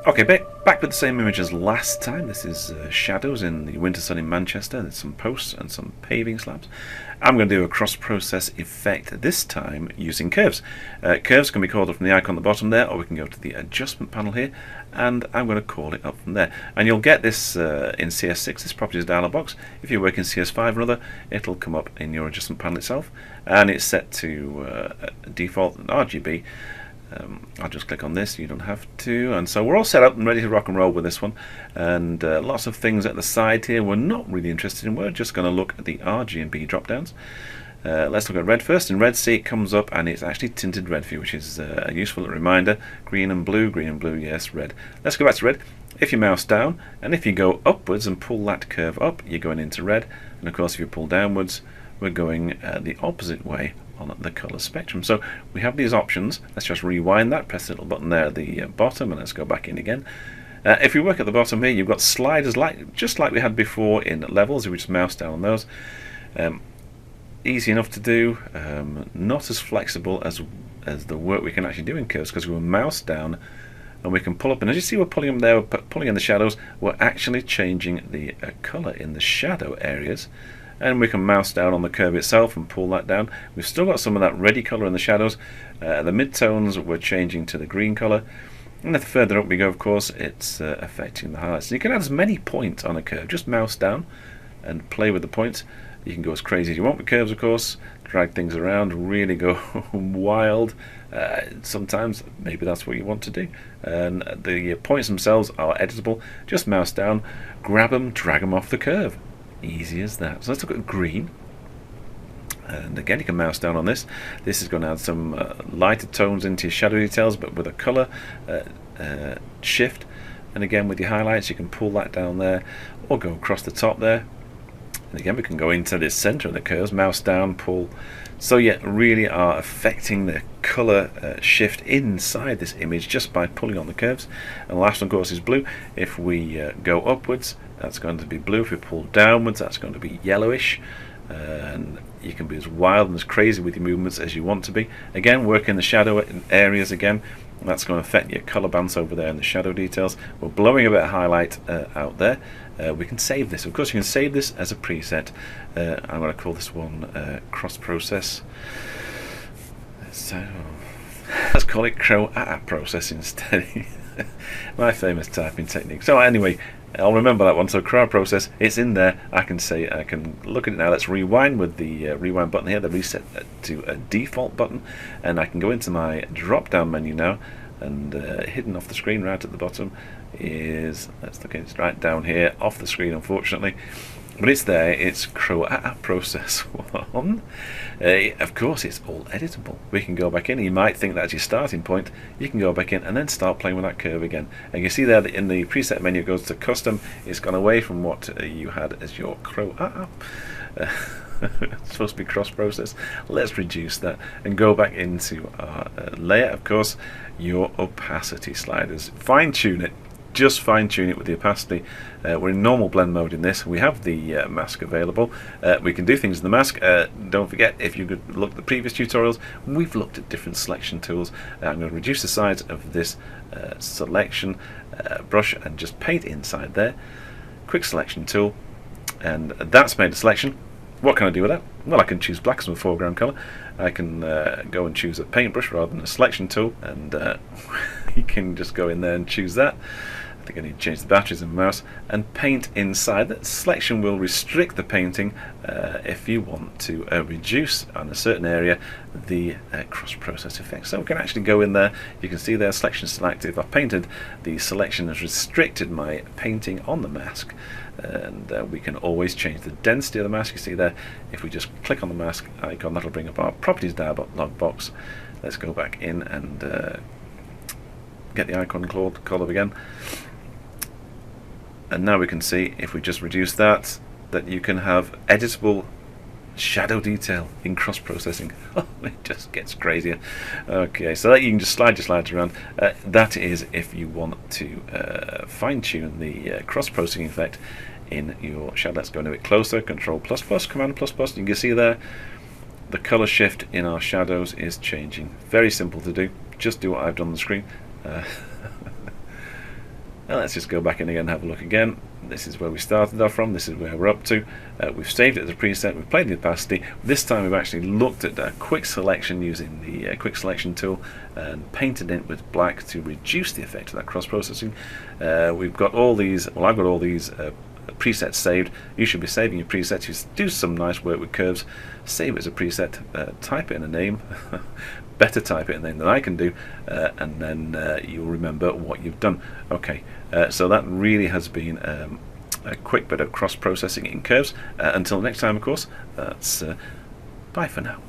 Okay, back with the same image as last time. This is shadows in the winter sun in Manchester. There's some posts and some paving slabs. I'm going to do a cross-process effect, this time using curves. Curves can be called up from the icon at the bottom there, or we can go to the adjustment panel here, and I'm going to call it up from there. And you'll get this in CS6, this properties dialog box. If you work in CS5 or other, it'll come up in your adjustment panel itself, and it's set to default RGB. I'll just click on this, you don't have to, and so we're all set up and ready to rock and roll with this one, and lots of things at the side here we're not really interested in. We're just going to look at the RGB drop downs. Let's look at red first. In red, see, it comes up and it's actually tinted red for you, which is a useful reminder. Green and blue, yes, red. Let's go back to red. If you mouse down, and if you go upwards and pull that curve up, you're going into red, and of course if you pull downwards, we're going the opposite way on the colour spectrum. So we have these options. Let's just rewind that, press the little button there at the bottom, and let's go back in again. If we work at the bottom here, you've got sliders just like we had before in levels. If we just mouse down on those, easy enough to do, not as flexible as the work we can actually do in curves, because we'll mouse down and we can pull up, and as you see we're pulling them there, we're pulling in the shadows, we're actually changing the colour in the shadow areas. And we can mouse down on the curve itself and pull that down. We've still got some of that reddy colour in the shadows. The midtones we're changing to the green colour. And the further up we go, of course, it's affecting the highlights. So you can add as many points on a curve. Just mouse down and play with the points. You can go as crazy as you want with curves, of course. Drag things around, really go wild. Sometimes maybe that's what you want to do. And the points themselves are editable. Just mouse down, grab them, drag them off the curve. Easy as that. So let's look at green, and again you can mouse down on this. This is going to add some lighter tones into your shadow details, but with a colour shift, and again with your highlights you can pull that down there or go across the top there, and again we can go into the centre of the curves, mouse down, pull. So yeah, really are affecting the colour shift inside this image just by pulling on the curves. And the last one of course is blue. If we go upwards, that's going to be blue. If we pull downwards, that's going to be yellowish. And you can be as wild and as crazy with your movements as you want to be. Again, work in the shadow areas again. That's going to affect your colour bands over there in the shadow details. We're blowing a bit of highlight out there. We can save this. Of course, you can save this as a preset. I'm going to call this one cross process. So let's call it crow process instead. My famous typing technique. So anyway, I'll remember that one. So crow process, it's in there. I can look at it now. Let's rewind with the rewind button here, the reset to a default button, and I can go into my drop down menu now, and hidden off the screen right at the bottom is, let's look at it, right down here off the screen unfortunately, but it's there. It's crow process 1. Of course it's all editable. We can go back in. You might think that's your starting point. You can go back in and then start playing with that curve again, and you see there that in the preset menu it goes to custom. It's gone away from what you had as your crow it's supposed to be cross process. Let's reduce that and go back into our layer. Of course, your opacity sliders, fine tune it. Just fine tune it with the opacity. We're in normal blend mode in this. We have the mask available. We can do things in the mask. Don't forget, if you could look at the previous tutorials, we've looked at different selection tools. I'm going to reduce the size of this selection brush and just paint inside there. Quick selection tool, and that's made a selection. What can I do with that? Well, I can choose black as my foreground colour. I can go and choose a paintbrush rather than a selection tool, and you can just go in there and choose that. I think I need to change the batteries in my mouse and paint inside. That selection will restrict the painting if you want to reduce on a certain area the cross-process effect. So we can actually go in there. You can see there, selection selected. If I've painted, the selection has restricted my painting on the mask. And we can always change the density of the mask. You see there, if we just click on the mask icon, that'll bring up our properties dialog box. Let's go back in and get the icon called up again. And now we can see, if we just reduce that you can have editable shadow detail in cross processing. Oh, it just gets crazier. Okay, so that you can just slide your slides around. That is if you want to fine tune the cross processing effect in your shadow. Let's go a bit closer. Control plus plus, Command plus plus. You can see there the color shift in our shadows is changing. Very simple to do. Just do what I've done on the screen. let's just go back in again and have a look again. This is where we started off from, this is where we're up to. We've saved it as a preset, we've played the opacity. This time we've actually looked at a quick selection using the quick selection tool and painted it with black to reduce the effect of that cross-processing. We've got all these, well, I've got all these presets saved. You should be saving your presets. You do some nice work with curves, save it as a preset, type it in a name, better type it in a name than I can do, and then you'll remember what you've done. Okay, so that really has been a quick bit of cross-processing in curves. Until next time, of course, that's bye for now.